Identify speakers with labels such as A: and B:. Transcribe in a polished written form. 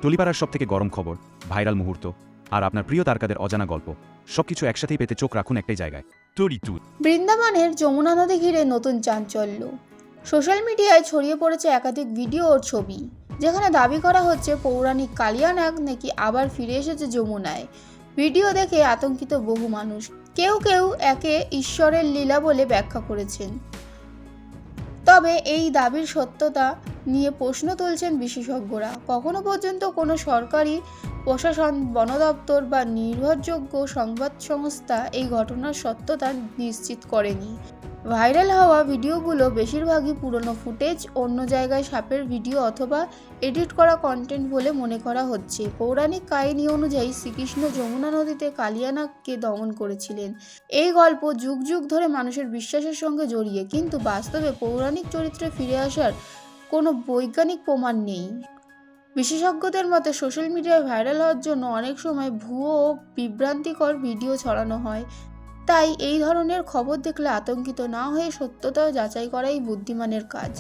A: টলিপাড়ার সবথেকে গরম খবর, ভাইরাল মুহূর্ত আর আপনার প্রিয় তারকাদের অজানা গল্প সবকিছু একসাথেই পেতে চোখ রাখুন একটাই জায়গায়, টলিটুড।
B: বৃন্দাবনের যমুনা নদী ঘিরে নতুন চাঞ্চল্য। সোশ্যাল মিডিয়ায় ছড়িয়ে পড়েছে একাধিক ভিডিও ও ছবি, যেখানে দাবি করা হচ্ছে পৌরাণিক কালিয়ানাগ নাকি আবার ফিরে এসেছে যমুনায়। ভিডিও দেখে আতঙ্কিত বহু মানুষ, কেউ কেউ একে ঈশ্বরের লীলা বলে ব্যাখ্যা করেছেন। তবে এই দাবির সত্যতা নিয়ে প্রশ্ন তুলছেন বিশেষজ্ঞরা। কখনো পর্যন্ত কোনো সরকারি প্রশাসন, বন দপ্তর বা নির্ভরযোগ্য সংবাদ সংস্থা এই ঘটনার সত্যতা নিশ্চিত করেনি। ভাইরাল হওয়া ভিডিওগুলো বেশিরভাগই পুরনো ফুটেজ, অন্য জায়গায় সাপের ভিডিও অথবা এডিট করা কন্টেন্ট বলে মনে করা হচ্ছে। পৌরাণিক কাহিনী অনুযায়ী শ্রীকৃষ্ণ যমুনা নদীতে কালিয়ানাগকে দমন করেছিলেন। এই গল্প যুগ যুগ ধরে মানুষের বিশ্বাসের সঙ্গে জড়িয়ে, কিন্তু বাস্তবে পৌরাণিক চরিত্রে ফিরে আসার কোনো বৈজ্ঞানিক প্রমাণ নেই। বিশেষজ্ঞদের মতে সোশ্যাল মিডিয়ায় ভাইরাল হওয়ার জন্য অনেক সময় ভুয়ো ও বিভ্রান্তিকর ভিডিও ছড়ানো হয়। তাই এই ধরনের খবর দেখলে আতঙ্কিত না হয়ে সত্যতা যাচাই করাই বুদ্ধিমানের কাজ।